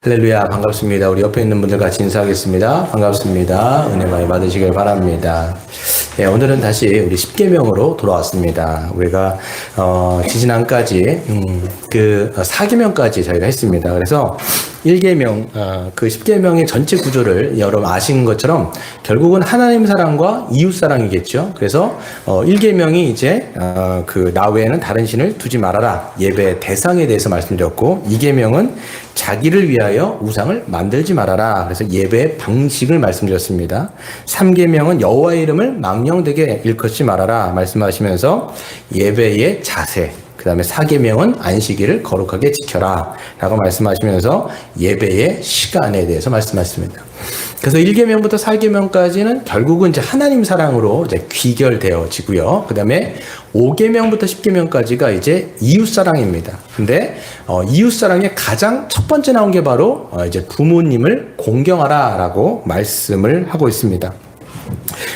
할렐루야, 반갑습니다. 우리 옆에 있는 분들 같이 인사하겠습니다. 반갑습니다. 은혜 많이 받으시길 바랍니다. 네, 오늘은 다시 우리 10계명으로 돌아왔습니다. 우리가 지지난까지 그 4계명까지 저희가 했습니다. 그래서 1계명, 그 10계명의 전체 구조를 여러분 아시는 것처럼 결국은 하나님 사랑과 이웃 사랑이겠죠. 그래서 1계명이 이제 그 나 외에는 다른 신을 두지 말아라, 예배 대상에 대해서 말씀드렸고, 2계명은 자기를 위하여 우상을 만들지 말아라, 그래서 예배의 방식을 말씀드렸습니다. 3계명은 여호와의 이름을 망령되게 일컫지 말아라 말씀하시면서 예배의 자세, 그 다음에 4계명은 안식일을 거룩하게 지켜라 라고 말씀하시면서 예배의 시간에 대해서 말씀하셨습니다. 그래서 1계명부터 4계명까지는 결국은 이제 하나님 사랑으로 이제 귀결되어지고요. 그 다음에 5계명부터 10계명까지가 이제 이웃 사랑입니다. 근데 이웃 사랑의 가장 첫 번째 나온 게 바로 이제 부모님을 공경하라라고 말씀을 하고 있습니다.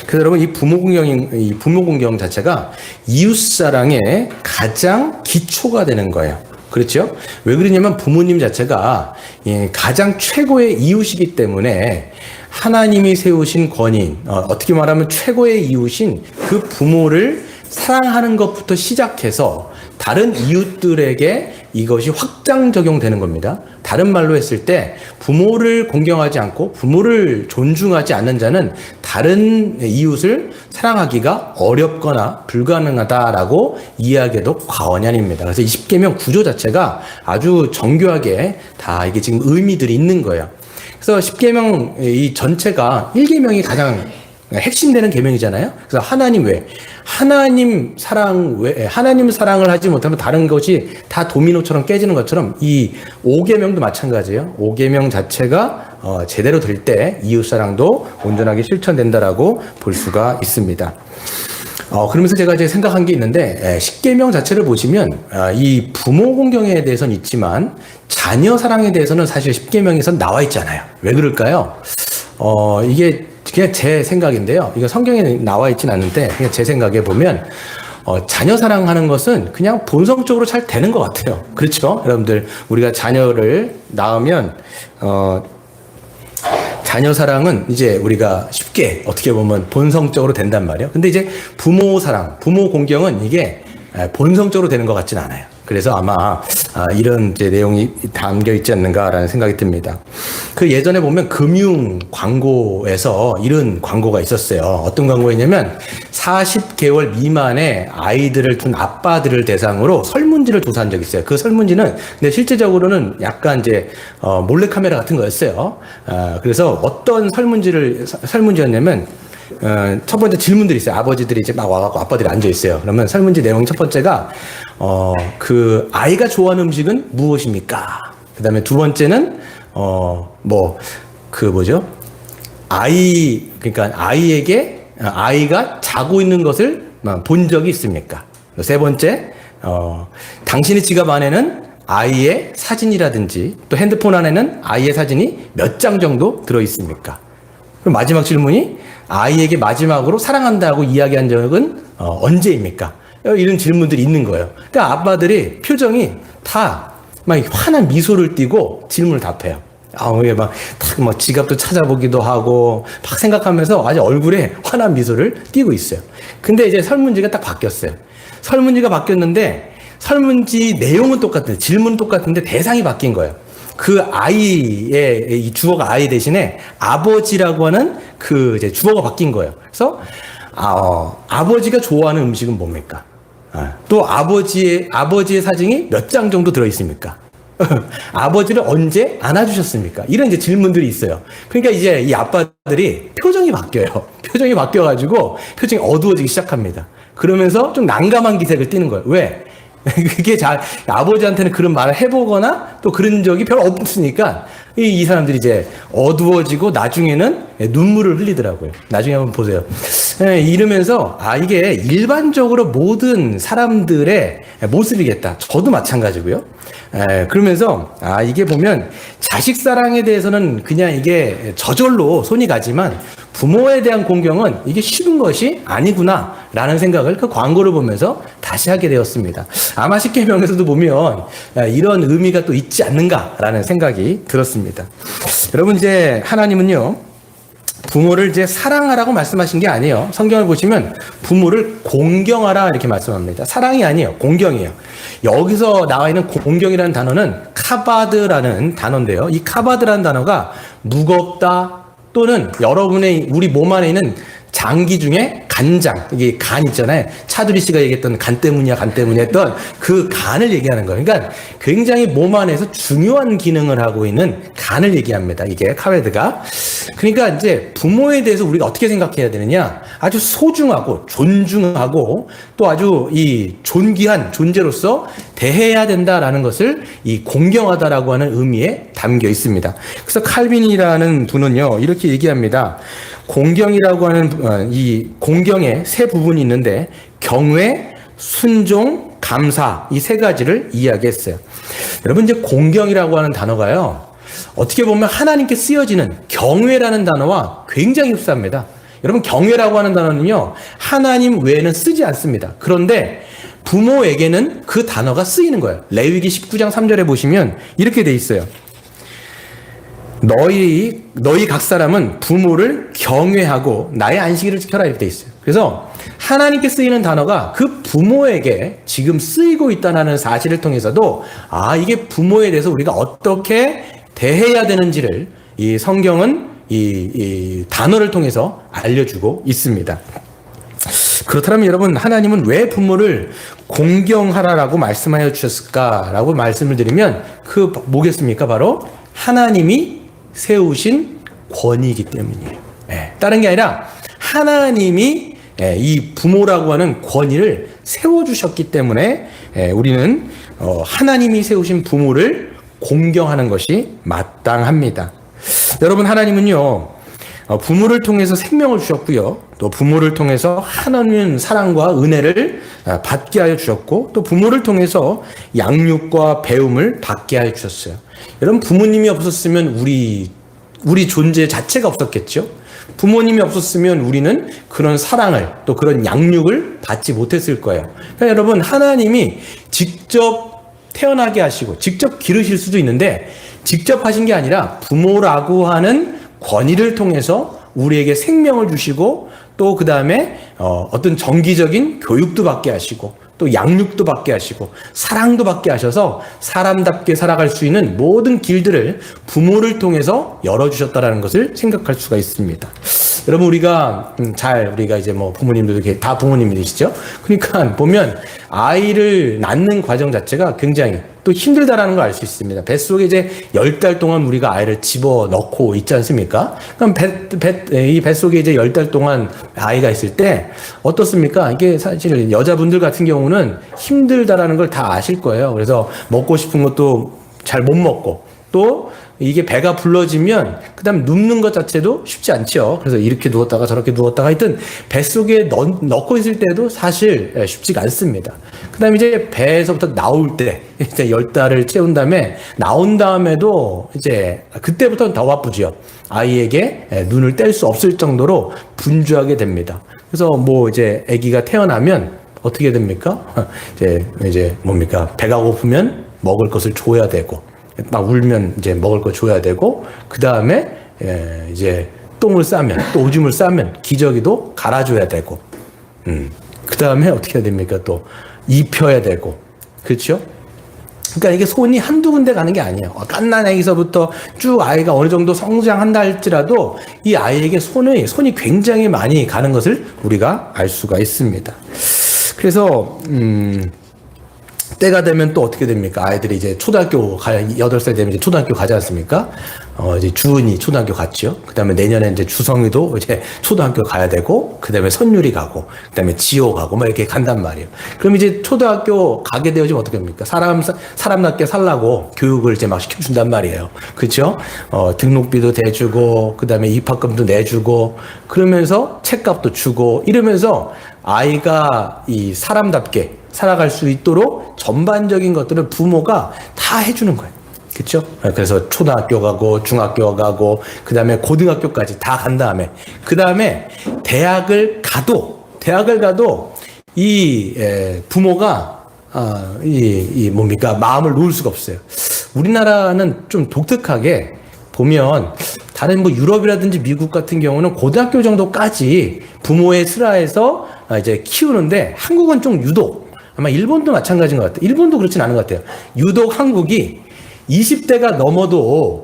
그래서 여러분, 이 부모 공경 자체가 이웃 사랑의 가장 기초가 되는 거예요. 그렇죠? 왜 그러냐면 부모님 자체가 가장 최고의 이웃이기 때문에 하나님이 세우신 권위인, 어떻게 말하면 최고의 이웃인 그 부모를 사랑하는 것부터 시작해서 다른 이웃들에게 이것이 확장 적용되는 겁니다. 다른 말로 했을 때 부모를 공경하지 않고 부모를 존중하지 않는 자는 다른 이웃을 사랑하기가 어렵거나 불가능하다라고 이해하기도 과언이 아닙니다. 그래서 20계명 구조 자체가 아주 정교하게 다 이게 지금 의미들이 있는 거예요. 그래서 10계명 이 전체가 1계명이 가장 핵심되는 계명이잖아요. 그래서 하나님 외, 하나님 사랑을 하지 못하면 다른 것이 다 도미노처럼 깨지는 것처럼 이 5계명도 마찬가지예요. 5계명 자체가 제대로 될 때 이웃사랑도 온전하게 실천된다라고 볼 수가 있습니다. 그러면서 제가 이제 생각한 게 있는데, 10계명 자체를 보시면 이 부모 공경에 대해서는 있지만 자녀 사랑에 대해서는 사실 10계명에선 나와 있잖아요. 왜 그럴까요? 이게 그냥 제 생각인데요. 이거 성경에 나와 있진 않는데 그냥 제 생각에 보면 자녀 사랑하는 것은 그냥 본성적으로 잘 되는 것 같아요. 그렇죠? 여러분들, 우리가 자녀를 낳으면 자녀 사랑은 이제 우리가 쉽게 어떻게 보면 본성적으로 된단 말이에요. 근데 이제 부모 사랑, 부모 공경은 이게 본성적으로 되는 것 같진 않아요. 그래서 아마 이런 이제 내용이 담겨 있지 않는가라는 생각이 듭니다. 그 예전에 보면 금융 광고에서 이런 광고가 있었어요. 어떤 광고였냐면 40개월 미만의 아이들을 둔 아빠들을 대상으로 설문지를 조사한 적이 있어요. 그 설문지는 근데 실제적으로는 약간 이제 몰래카메라 같은 거였어요. 그래서 어떤 설문지였냐면 첫 번째 질문들이 있어요. 아버지들이 이제 막 와갖고 아빠들이 앉아 있어요. 그러면 설문지 내용 첫 번째가 그 아이가 좋아하는 음식은 무엇입니까? 그 다음에 두 번째는 그러니까 아이에게 아이가 자고 있는 것을 본 적이 있습니까? 세 번째, 당신의 지갑 안에는 아이의 사진이라든지 또 핸드폰 안에는 아이의 사진이 몇 장 정도 들어 있습니까? 그럼 마지막 질문이 아이에게 마지막으로 사랑한다고 이야기한 적은 언제입니까? 이런 질문들이 있는 거예요. 그러니까 아빠들이 표정이 다 막 환한 미소를 띠고 질문을 답해요. 이게 막 지갑도 찾아보기도 하고 막 생각하면서 아주 얼굴에 환한 미소를 띠고 있어요. 근데 이제 설문지가 딱 바뀌었어요. 설문지가 바뀌었는데 설문지 내용은 똑같은데 질문은 똑같은데 대상이 바뀐 거예요. 그 아이의 이 주어가 아이 대신에 아버지라고 하는 그 이제 주어가 바뀐 거예요. 그래서 아버지가 좋아하는 음식은 뭡니까? 또 아버지의 사진이 몇 장 정도 들어 있습니까? 아버지를 언제 안아주셨습니까? 이런 이제 질문들이 있어요. 그러니까 이제 이 아빠들이 표정이 바뀌어요. 표정이 바뀌어가지고 표정이 어두워지기 시작합니다. 그러면서 좀 난감한 기색을 띠는 거예요. 왜? 그게 아버지한테는 그런 말을 해보거나 또 그런 적이 별로 없으니까 이 사람들이 이제 어두워지고 나중에는 눈물을 흘리더라고요. 나중에 한번 보세요. 이러면서 이게 일반적으로 모든 사람들의 모습이겠다. 저도 마찬가지고요. 그러면서 이게 보면 자식 사랑에 대해서는 그냥 이게 저절로 손이 가지만 부모에 대한 공경은 이게 쉬운 것이 아니구나 라는 생각을 그 광고를 보면서 다시 하게 되었습니다. 아마 십계명에서도 보면 이런 의미가 또 있지 않는가라는 생각이 들었습니다. 여러분, 이제 하나님은요, 부모를 이제 사랑하라고 말씀하신 게 아니에요. 성경을 보시면 부모를 공경하라 이렇게 말씀합니다. 사랑이 아니에요. 공경이에요. 여기서 나와 있는 공경이라는 단어는 카바드라는 단어인데요. 이 카바드라는 단어가 무겁다 또는 여러분의 우리 몸 안에 있는 장기 중에 간장, 이게 간 있잖아요. 차두리 씨가 얘기했던 간 때문이야, 간 때문에 했던 그 간을 얘기하는 거예요. 그러니까 굉장히 몸 안에서 중요한 기능을 하고 있는 간을 얘기합니다. 이게 카베드가. 그러니까 이제 부모에 대해서 우리가 어떻게 생각해야 되느냐? 아주 소중하고 존중하고 또 아주 이 존귀한 존재로서 대해야 된다라는 것을 이 공경하다라고 하는 의미에 담겨 있습니다. 그래서 칼빈이라는 분은요, 이렇게 얘기합니다. 공경이라고 하는 이 공경에 세 부분이 있는데 경외, 순종, 감사 이 세 가지를 이야기했어요. 여러분, 이제 공경이라고 하는 단어가요, 어떻게 보면 하나님께 쓰여지는 경외라는 단어와 굉장히 흡사합니다. 여러분, 경외라고 하는 단어는요, 하나님 외에는 쓰지 않습니다. 그런데 부모에게는 그 단어가 쓰이는 거예요. 레위기 19장 3절에 보시면 이렇게 돼 있어요. 너희 각 사람은 부모를 경외하고 나의 안식일을 지켜라 이렇게 돼 있어요. 그래서 하나님께 쓰이는 단어가 그 부모에게 지금 쓰이고 있다는 사실을 통해서도 이게 부모에 대해서 우리가 어떻게 대해야 되는지를 이 성경은 이 단어를 통해서 알려주고 있습니다. 그렇다면 여러분, 하나님은 왜 부모를 공경하라라고 말씀하여 주셨을까라고 말씀을 드리면 그 뭐겠습니까? 바로 하나님이 세우신 권위이기 때문이에요. 다른 게 아니라 하나님이 이 부모라고 하는 권위를 세워주셨기 때문에 우리는 하나님이 세우신 부모를 공경하는 것이 마땅합니다. 여러분, 하나님은요, 부모를 통해서 생명을 주셨고요, 또 부모를 통해서 하나님 사랑과 은혜를 받게 하여 주셨고, 또 부모를 통해서 양육과 배움을 받게 하여 주셨어요. 여러분, 부모님이 없었으면 우리 존재 자체가 없었겠죠. 부모님이 없었으면 우리는 그런 사랑을 또 그런 양육을 받지 못했을 거예요. 그러니까 여러분, 하나님이 직접 태어나게 하시고 직접 기르실 수도 있는데 직접 하신 게 아니라 부모라고 하는 권위를 통해서 우리에게 생명을 주시고 또 그 다음에 어떤 정기적인 교육도 받게 하시고 또 양육도 받게 하시고 사랑도 받게 하셔서 사람답게 살아갈 수 있는 모든 길들을 부모를 통해서 열어주셨다라는 것을 생각할 수가 있습니다. 여러분, 우리가 이제 뭐 부모님들도 다 부모님이시죠? 그러니까 보면 아이를 낳는 과정 자체가 굉장히 또 힘들다라는 걸 알 수 있습니다. 뱃속에 이제 10달 동안 우리가 아이를 집어 넣고 있지 않습니까? 그럼 이 뱃속에 이제 10달 동안 아이가 있을 때 어떻습니까? 이게 사실 여자분들 같은 경우는 힘들다라는 걸 다 아실 거예요. 그래서 먹고 싶은 것도 잘 못 먹고 또 이게 배가 불러지면 그다음 눕는 것 자체도 쉽지 않죠. 그래서 이렇게 누웠다가 저렇게 누웠다가 하여튼 뱃속에 넣고 있을 때도 사실 쉽지가 않습니다. 그다음에 이제 배에서부터 나올 때 이제 10달을 채운 다음에 나온 다음에도 이제 그때부터는 더 바쁘죠. 아이에게 눈을 뗄 수 없을 정도로 분주하게 됩니다. 그래서 뭐 이제 아기가 태어나면 어떻게 됩니까? 이제 뭡니까? 배가 고프면 먹을 것을 줘야 되고 막 울면 이제 먹을 거 줘야 되고 그 다음에 이제 똥을 싸면 또 오줌을 싸면 기저귀도 갈아줘야 되고 그 다음에 어떻게 해야 됩니까? 또 입혀야 되고 그렇죠? 그러니까 이게 손이 한두 군데 가는 게 아니에요. 갓난 아기서부터 쭉 아이가 어느 정도 성장한다 할지라도 이 아이에게 손이 굉장히 많이 가는 것을 우리가 알 수가 있습니다. 그래서 때가 되면 또 어떻게 됩니까? 아이들이 이제 초등학교 8살 되면 이제 초등학교 가지 않습니까? 이제 주은이 초등학교 갔죠. 그 다음에 내년에 이제 주성이도 이제 초등학교 가야 되고, 그 다음에 선율이 가고, 그 다음에 지호 가고, 막 이렇게 간단 말이에요. 그럼 이제 초등학교 가게 되어지면 어떻게 됩니까? 사람답게 살라고 교육을 이제 막 시켜준단 말이에요. 그쵸? 등록비도 대주고, 그 다음에 입학금도 내주고, 그러면서 책값도 주고, 이러면서 아이가 이 사람답게 살아갈 수 있도록 전반적인 것들을 부모가 다 해주는 거예요. 그렇죠? 그래서 초등학교 가고 중학교 가고 그 다음에 고등학교까지 다 간 다음에 그 다음에 대학을 가도 이 부모가 뭡니까 마음을 놓을 수가 없어요. 우리나라는 좀 독특하게 보면 다른 뭐 유럽이라든지 미국 같은 경우는 고등학교 정도까지 부모의 슬하에서 이제 키우는데 한국은 좀 유독 아마 일본도 마찬가지인 것 같아요. 일본도 그렇진 않은 것 같아요. 유독 한국이 20대가 넘어도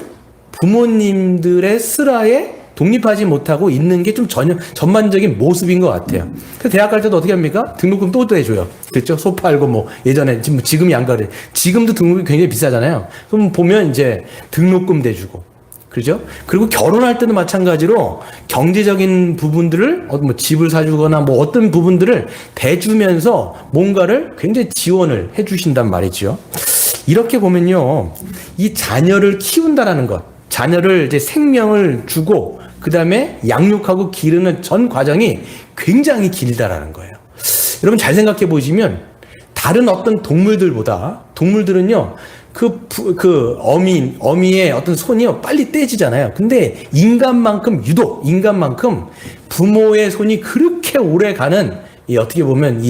부모님들의 슬하에 독립하지 못하고 있는 게 좀 전반적인 모습인 것 같아요. 그래서 대학 갈 때도 어떻게 합니까? 등록금 또 해줘요. 그렇죠? 소 팔고 뭐 예전에 지금이 안 가래. 지금도 등록금이 굉장히 비싸잖아요. 그럼 보면 이제 등록금 대주고. 그죠? 그리고 결혼할 때도 마찬가지로 경제적인 부분들을 뭐 집을 사주거나 뭐 어떤 부분들을 대주면서 뭔가를 굉장히 지원을 해주신단 말이죠. 이렇게 보면요, 이 자녀를 키운다라는 것, 자녀를 이제 생명을 주고 그 다음에 양육하고 기르는 전 과정이 굉장히 길다라는 거예요. 여러분 잘 생각해 보시면 다른 어떤 동물들보다 동물들은요. 어미의 어떤 손이요, 빨리 떼지잖아요. 근데 인간만큼 부모의 손이 그렇게 오래 가는, 어떻게 보면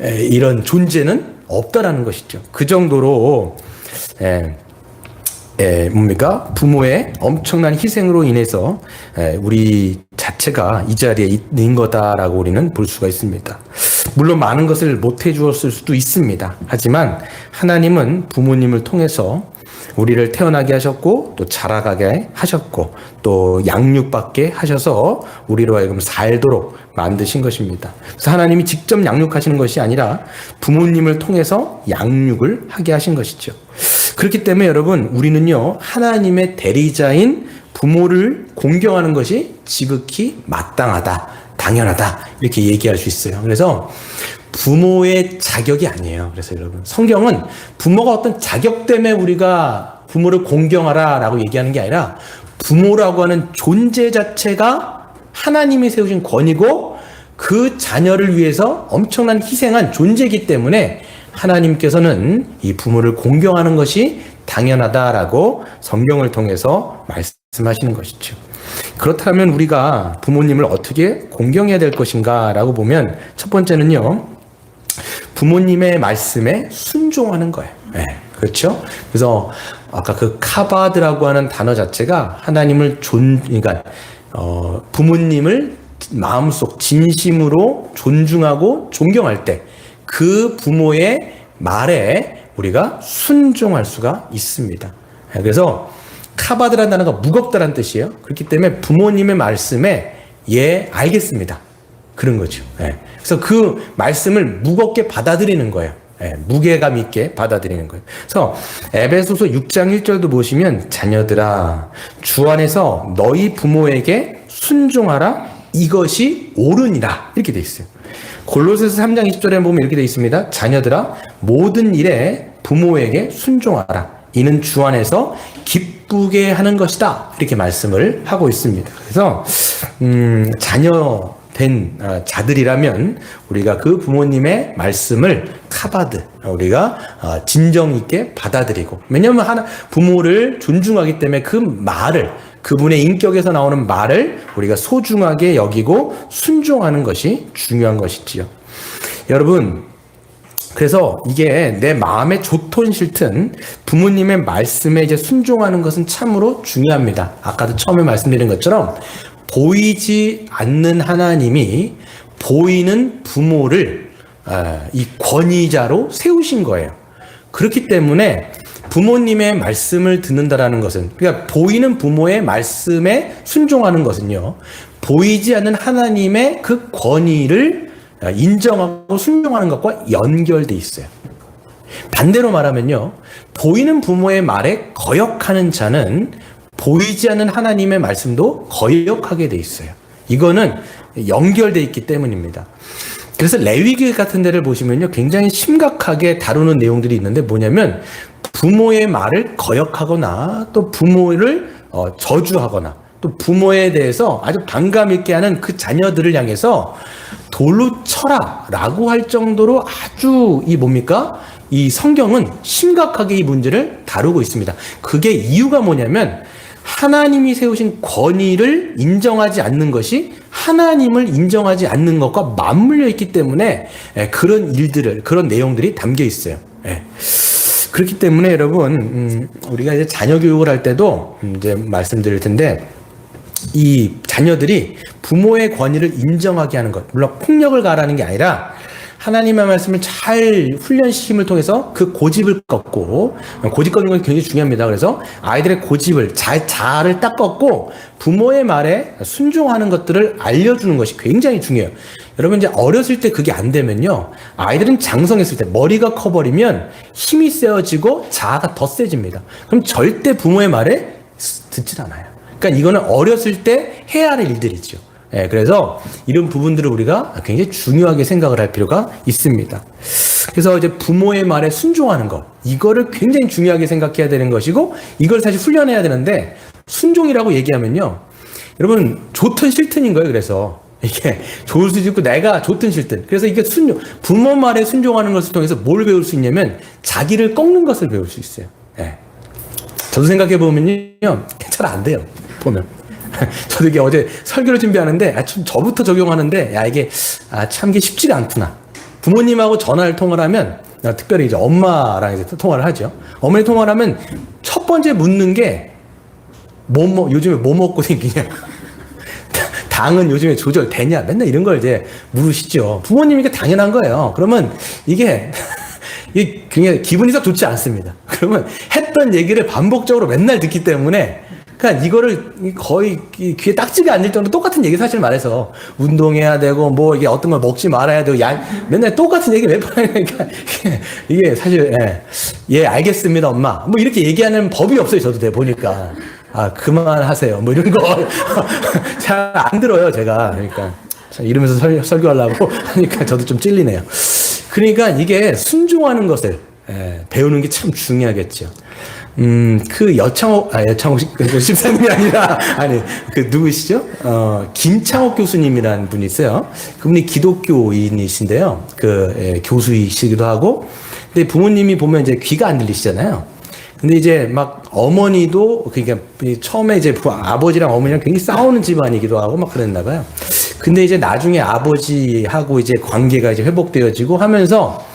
이런 존재는 없다라는 것이죠. 그 정도로, 뭡니까? 부모의 엄청난 희생으로 인해서 우리 자체가 이 자리에 있는 거다라고 우리는 볼 수가 있습니다. 물론 많은 것을 못 해주었을 수도 있습니다. 하지만 하나님은 부모님을 통해서 우리를 태어나게 하셨고 또 자라가게 하셨고 또 양육받게 하셔서 우리로 하여금 살도록 만드신 것입니다. 그래서 하나님이 직접 양육하시는 것이 아니라 부모님을 통해서 양육을 하게 하신 것이죠. 그렇기 때문에 여러분 우리는요 하나님의 대리자인 부모를 공경하는 것이 지극히 마땅하다, 당연하다 이렇게 얘기할 수 있어요. 그래서 부모의 자격이 아니에요. 그래서 여러분 성경은 부모가 어떤 자격 때문에 우리가 부모를 공경하라라고 얘기하는 게 아니라 부모라고 하는 존재 자체가 하나님이 세우신 권위고 그 자녀를 위해서 엄청난 희생한 존재이기 때문에 하나님께서는 이 부모를 공경하는 것이 당연하다라고 성경을 통해서 말씀하시는 것이죠. 그렇다면 우리가 부모님을 어떻게 공경해야 될 것인가 라고 보면 첫 번째는요, 부모님의 말씀에 순종하는 거예요. 네, 그렇죠? 그래서 아까 그 카바드라고 하는 단어 자체가 하나님을 그러니까 부모님을 마음속 진심으로 존중하고 존경할 때 그 부모의 말에 우리가 순종할 수가 있습니다. 그래서 카바드라는 단어가 무겁다는 뜻이에요. 그렇기 때문에 부모님의 말씀에 예, 알겠습니다. 그런 거죠. 그래서 그 말씀을 무겁게 받아들이는 거예요. 무게감 있게 받아들이는 거예요. 그래서 에베소서 6장 1절도 보시면 자녀들아 주 안에서 너희 부모에게 순종하라 이것이 옳으니라 이렇게 돼 있어요. 골로새서 3장 20절에 보면 이렇게 돼 있습니다. 자녀들아 모든 일에 부모에게 순종하라 이는 주 안에서 기쁘게 하는 것이다 이렇게 말씀을 하고 있습니다. 그래서 자녀 된 자들이라면 우리가 그 부모님의 말씀을 카바드 우리가 진정 있게 받아들이고, 왜냐하면 부모를 존중하기 때문에 그 말을 그분의 인격에서 나오는 말을 우리가 소중하게 여기고 순종하는 것이 중요한 것이지요. 여러분 그래서 이게 내 마음에 좋든 싫든 부모님의 말씀에 이제 순종하는 것은 참으로 중요합니다. 아까도 처음에 말씀드린 것처럼 보이지 않는 하나님이 보이는 부모를 이 권위자로 세우신 거예요. 그렇기 때문에 부모님의 말씀을 듣는다라는 것은, 그러니까 보이는 부모의 말씀에 순종하는 것은요, 보이지 않는 하나님의 그 권위를 인정하고 순종하는 것과 연결돼 있어요. 반대로 말하면요, 보이는 부모의 말에 거역하는 자는 보이지 않는 하나님의 말씀도 거역하게 돼 있어요. 이거는 연결돼 있기 때문입니다. 그래서 레위기 같은 데를 보시면요, 굉장히 심각하게 다루는 내용들이 있는데 뭐냐면 부모의 말을 거역하거나 또 부모를 저주하거나 또 부모에 대해서 아주 반감 있게 하는 그 자녀들을 향해서 돌로 쳐라 라고 할 정도로 아주 뭡니까? 이 성경은 심각하게 이 문제를 다루고 있습니다. 그게 이유가 뭐냐면 하나님이 세우신 권위를 인정하지 않는 것이 하나님을 인정하지 않는 것과 맞물려 있기 때문에 그런 일들을, 그런 내용들이 담겨 있어요. 그렇기 때문에 여러분, 우리가 이제 자녀 교육을 할 때도 이제 말씀드릴 텐데, 이 자녀들이 부모의 권위를 인정하게 하는 것, 물론 폭력을 가하라는 게 아니라 하나님의 말씀을 잘 훈련시킴을 통해서 그 고집을 꺾고, 고집 꺾는 건 굉장히 중요합니다. 그래서 아이들의 고집을 자아를 딱 꺾고 부모의 말에 순종하는 것들을 알려주는 것이 굉장히 중요해요. 여러분, 이제 어렸을 때 그게 안 되면요, 아이들은 장성했을 때 머리가 커버리면 힘이 세어지고 자아가 더 세집니다. 그럼 절대 부모의 말에 듣질 않아요. 그러니까 이거는 어렸을 때 해야 할 일들이죠. 그래서 이런 부분들을 우리가 굉장히 중요하게 생각을 할 필요가 있습니다. 그래서 이제 부모의 말에 순종하는 것, 이거를 굉장히 중요하게 생각해야 되는 것이고, 이걸 사실 훈련해야 되는데, 순종이라고 얘기하면요, 여러분 좋든 싫든인 거예요. 그래서 이게 좋을 수도 있고 내가 좋든 싫든. 그래서 이게 부모 말에 순종하는 것을 통해서 뭘 배울 수 있냐면 자기를 꺾는 것을 배울 수 있어요. 저도 생각해 보면요, 잘 안 돼요. 보면. 저도 이게 어제 설교를 준비하는데, 저부터 적용하는데, 이게, 참 이게 쉽지가 않구나. 부모님하고 전화를 통화를 하면, 특별히 이제 엄마랑 이제 통화를 하죠. 어머니 통화를 하면, 첫 번째 묻는 게, 요즘에 뭐 먹고 생기냐. 당은 요즘에 조절되냐. 맨날 이런 걸 이제 물으시죠. 부모님이니까 당연한 거예요. 그러면 이게 굉장히 기분이 썩 좋지 않습니다. 그러면 했던 얘기를 반복적으로 맨날 듣기 때문에, 그러니까 이거를 거의 귀에 딱지가 않을 정도로 똑같은 얘기, 사실 말해서 운동해야 되고 뭐 이게 어떤 걸 먹지 말아야 되고 맨날 똑같은 얘기 몇 번 하니까 이게 사실 알겠습니다 엄마 뭐 이렇게 얘기하는 법이 없어요. 저도 보니까 그만하세요 뭐 이런 거 잘 안 들어요 제가. 그러니까 이러면서 설교하려고 하니까 저도 좀 찔리네요. 그러니까 이게 순종하는 것을 배우는 게 참 중요하겠죠. 여창옥 집사님이 아니라, 누구시죠? 김창옥 교수님이라는 분이 있어요. 그분이 기독교인이신데요. 교수이시기도 하고. 근데 부모님이 보면 이제 귀가 안 들리시잖아요. 근데 이제 막 어머니도, 그러니까 처음에 이제 아버지랑 어머니랑 굉장히 싸우는 집안이기도 하고 막 그랬나 봐요. 근데 이제 나중에 아버지하고 이제 관계가 이제 회복되어지고 하면서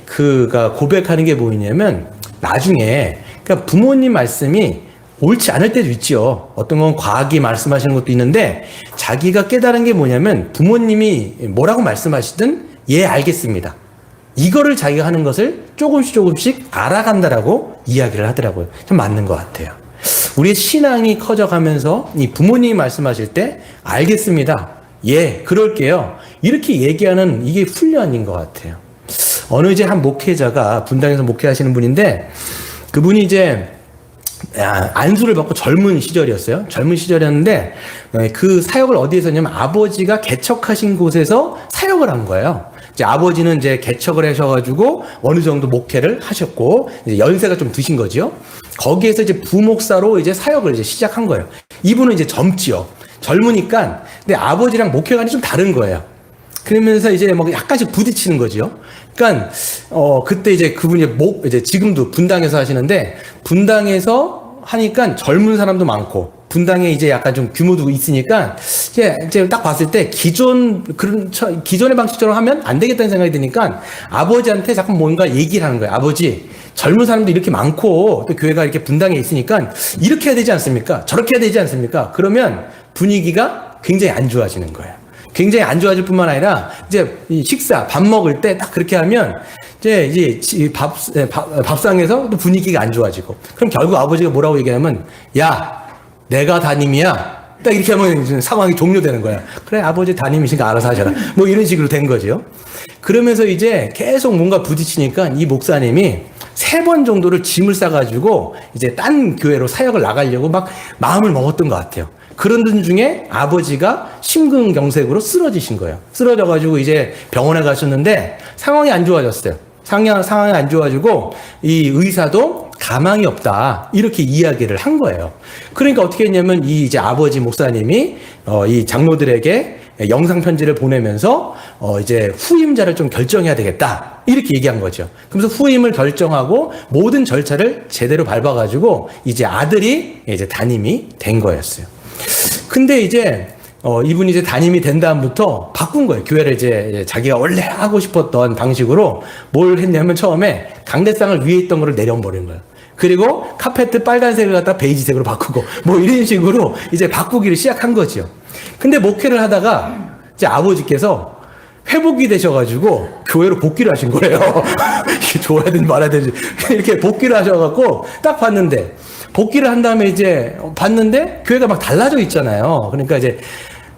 그가 고백하는 게 뭐냐면, 나중에 그러니까 부모님 말씀이 옳지 않을 때도 있죠. 어떤 건 과하게 말씀하시는 것도 있는데, 자기가 깨달은 게 뭐냐면 부모님이 뭐라고 말씀하시든 알겠습니다. 이거를 자기가 하는 것을 조금씩 알아간다라고 이야기를 하더라고요. 좀 맞는 것 같아요. 우리의 신앙이 커져가면서 이 부모님이 말씀하실 때 알겠습니다. 그럴게요. 이렇게 얘기하는 이게 훈련인 것 같아요. 어느 이제 한 목회자가 분당에서 목회하시는 분인데, 그분이 이제 안수를 받고 젊은 시절이었어요. 젊은 시절이었는데 그 사역을 어디에서 했냐면 아버지가 개척하신 곳에서 사역을 한 거예요. 이제 아버지는 이제 개척을 하셔가지고 어느 정도 목회를 하셨고 이제 연세가 좀 드신 거죠. 거기에서 이제 부목사로 이제 사역을 이제 시작한 거예요. 이분은 이제 젊지요. 젊으니까 근데 아버지랑 목회관이 좀 다른 거예요. 그러면서 이제 뭐 약간씩 부딪히는 거죠. 그러니까 그때 이제 그분이 이제 지금도 분당에서 하시는데, 분당에서 하니까 젊은 사람도 많고 분당에 이제 약간 좀 규모도 있으니까 이제 딱 봤을 때 기존의 방식처럼 하면 안 되겠다는 생각이 드니까 아버지한테 자꾸 뭔가 얘기를 하는 거예요. 아버지, 젊은 사람도 이렇게 많고 또 교회가 이렇게 분당에 있으니까 이렇게 해야 되지 않습니까? 저렇게 해야 되지 않습니까? 그러면 분위기가 굉장히 안 좋아지는 거예요. 굉장히 안 좋아질 뿐만 아니라 이제 밥 먹을 때 딱 그렇게 하면 이제 밥상에서 또 분위기가 안 좋아지고, 그럼 결국 아버지가 뭐라고 얘기하면, 내가 담임이야. 딱 이렇게 하면 상황이 종료되는 거야. 그래, 아버지 담임이시니까 알아서 하셔라. 뭐 이런 식으로 된 거죠. 그러면서 이제 계속 뭔가 부딪히니까 이 목사님이 3번 정도를 짐을 싸가지고 이제 딴 교회로 사역을 나가려고 막 마음을 먹었던 것 같아요. 그런 중에 아버지가 심근경색으로 쓰러지신 거예요. 쓰러져가지고 이제 병원에 가셨는데 상황이 안 좋아졌어요. 상황이 안 좋아지고 이 의사도 가망이 없다, 이렇게 이야기를 한 거예요. 그러니까 어떻게 했냐면 이 이제 아버지 목사님이 이 장로들에게 영상 편지를 보내면서 이제 후임자를 좀 결정해야 되겠다. 이렇게 얘기한 거죠. 그러면서 후임을 결정하고 모든 절차를 제대로 밟아가지고 이제 아들이 이제 담임이 된 거였어요. 근데 이제 이분이 이제 담임이 된 다음부터 바꾼 거예요. 교회를 이제 자기가 원래 하고 싶었던 방식으로 뭘 했냐면 처음에 강대상을 위에 있던 거를 내려버린 거예요. 그리고 카페트 빨간색을 갖다 베이지색으로 바꾸고 뭐 이런 식으로 이제 바꾸기를 시작한 거죠. 근데 목회를 하다가 이제 아버지께서 회복이 되셔가지고 교회로 복귀를 하신 거예요. 이게 좋아야 되는지 말아야 되는지 이렇게 복귀를 하셔갖고 딱 봤는데 복귀를 한 다음에 이제 봤는데 교회가 막 달라져 있잖아요. 그러니까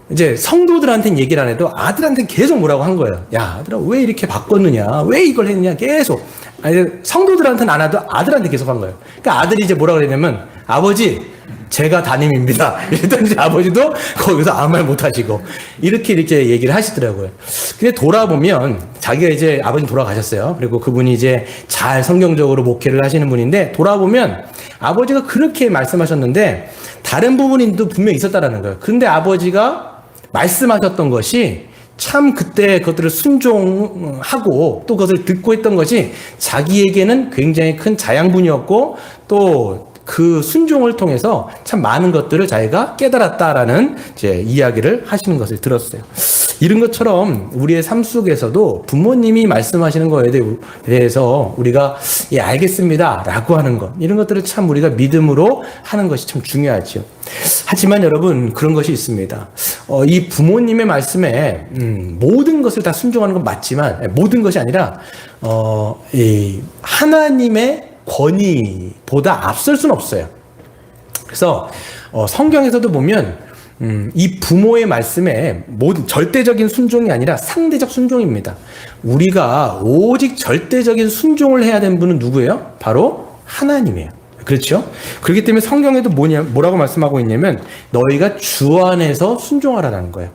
이제 성도들한테는 얘기를 안 해도 아들한테는 계속 뭐라고 한 거예요. 야, 아들아, 왜 이렇게 바꿨느냐? 왜 이걸 했느냐? 계속. 아니, 성도들한테는 안 하도 아들한테 계속 한 거예요. 그러니까 아들이 이제 뭐라고 그랬냐면, 아버지, 제가 담임입니다. 이랬더니 아버지도 거기서 아무 말 못 하시고, 이렇게 얘기를 하시더라고요. 근데 돌아보면, 자기가 이제 아버지 돌아가셨어요. 그리고 그분이 이제 잘 성경적으로 목회를 하시는 분인데, 돌아보면, 아버지가 그렇게 말씀하셨는데, 다른 부분도 분명히 있었다라는 거예요. 근데 아버지가 말씀하셨던 것이 참 그때 그것들을 순종하고 또 그것을 듣고 했던 것이 자기에게는 굉장히 큰 자양분이었고 또 그 순종을 통해서 참 많은 것들을 자기가 깨달았다라는 이제 이야기를 하시는 것을 들었어요. 이런 것처럼 우리의 삶 속에서도 부모님이 말씀하시는 거에 대해서 우리가 예, 알겠습니다 라고 하는 것, 이런 것들을 참 우리가 믿음으로 하는 것이 참 중요하죠. 하지만 여러분, 그런 것이 있습니다. 이 부모님의 말씀에 모든 것을 다 순종하는 건 맞지만 모든 것이 아니라 이 하나님의 권위보다 앞설 수는 없어요. 그래서 성경에서도 보면 이 부모의 말씀에 모든 절대적인 순종이 아니라 상대적 순종입니다. 우리가 오직 절대적인 순종을 해야 되는 분은 누구예요? 바로 하나님이에요. 그렇죠? 그렇기 때문에 성경에도 뭐라고 말씀하고 있냐면 너희가 주 안에서 순종하라는 거예요.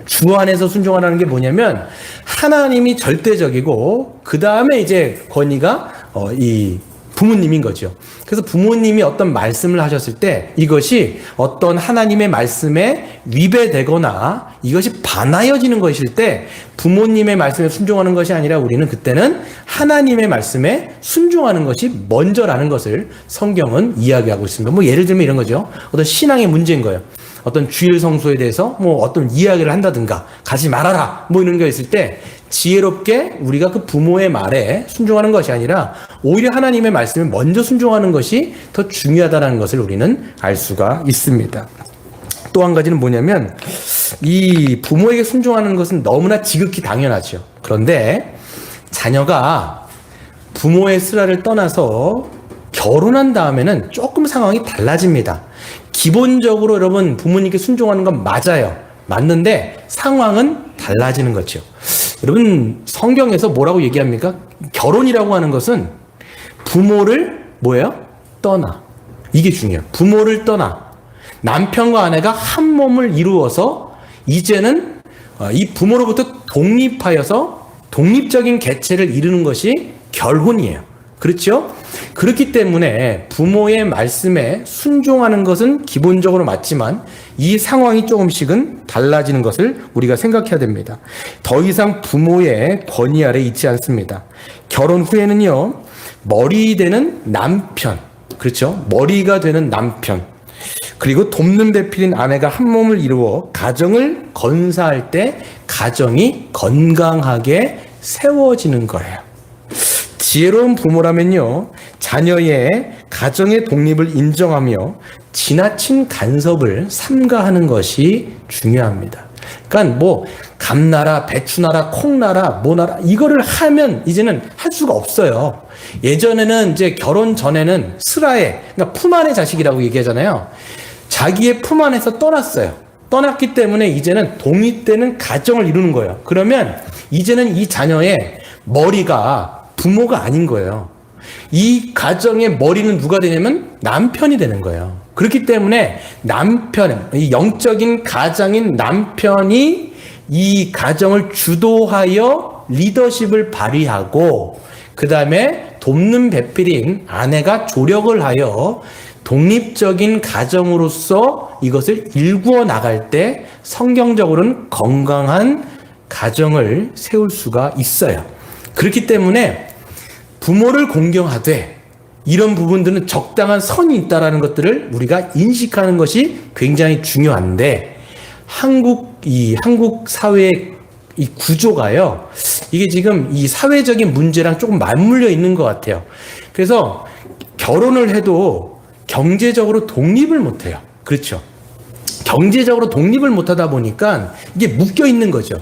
주 안에서 순종하라는 게 뭐냐면 하나님이 절대적이고 그 다음에 이제 권위가 이 부모님인 거죠. 그래서 부모님이 어떤 말씀을 하셨을 때 이것이 어떤 하나님의 말씀에 위배되거나 이것이 반하여지는 것일 때 부모님의 말씀에 순종하는 것이 아니라 우리는 그때는 하나님의 말씀에 순종하는 것이 먼저라는 것을 성경은 이야기하고 있습니다. 뭐 예를 들면 이런 거죠. 어떤 신앙의 문제인 거예요. 어떤 주일 성수에 대해서 뭐 어떤 이야기를 한다든가 가지 말아라 뭐 이런 게 있을 때 지혜롭게 우리가 그 부모의 말에 순종하는 것이 아니라 오히려 하나님의 말씀에 먼저 순종하는 것이 더 중요하다는 것을 우리는 알 수가 있습니다. 또 한 가지는 뭐냐면 이 부모에게 순종하는 것은 너무나 지극히 당연하죠. 그런데 자녀가 부모의 슬라를 떠나서 결혼한 다음에는 조금 상황이 달라집니다. 기본적으로 여러분 부모님께 순종하는 건 맞아요. 맞는데 상황은 달라지는 거죠. 여러분 성경에서 뭐라고 얘기합니까? 결혼이라고 하는 것은 부모를 뭐예요? 떠나. 이게 중요해요. 부모를 떠나. 남편과 아내가 한 몸을 이루어서 이제는 이 부모로부터 독립하여서 독립적인 개체를 이루는 것이 결혼이에요. 그렇죠? 그렇기 때문에 부모의 말씀에 순종하는 것은 기본적으로 맞지만 이 상황이 조금씩은 달라지는 것을 우리가 생각해야 됩니다. 더 이상 부모의 권위 아래 있지 않습니다. 결혼 후에는요, 머리 되는 남편, 그렇죠? 머리가 되는 남편, 그리고 돕는 배필인 아내가 한 몸을 이루어 가정을 건사할 때 가정이 건강하게 세워지는 거예요. 지혜로운 부모라면요, 자녀의 가정의 독립을 인정하며 지나친 간섭을 삼가하는 것이 중요합니다. 그러니까 뭐 감나라, 배추나라, 콩나라, 뭐나라 이거를 하면 이제는 할 수가 없어요. 예전에는 이제 결혼 전에는 슬하에, 그러니까 품 안의 자식이라고 얘기하잖아요. 자기의 품 안에서 떠났어요. 떠났기 때문에 이제는 독립되는 가정을 이루는 거예요. 그러면 이제는 이 자녀의 머리가 부모가 아닌 거예요. 이 가정의 머리는 누가 되냐면 남편이 되는 거예요. 그렇기 때문에 남편, 이 영적인 가장인 남편이 이 가정을 주도하여 리더십을 발휘하고 그 다음에 돕는 배필인 아내가 조력을 하여 독립적인 가정으로서 이것을 일구어 나갈 때 성경적으로는 건강한 가정을 세울 수가 있어요. 그렇기 때문에 부모를 공경하되 이런 부분들은 적당한 선이 있다라는 것들을 우리가 인식하는 것이 굉장히 중요한데 한국 사회의 이 구조가요, 이게 지금 이 사회적인 문제랑 조금 맞물려 있는 것 같아요. 그래서 결혼을 해도 경제적으로 독립을 못 해요. 그렇죠. 경제적으로 독립을 못 하다 보니까 이게 묶여 있는 거죠.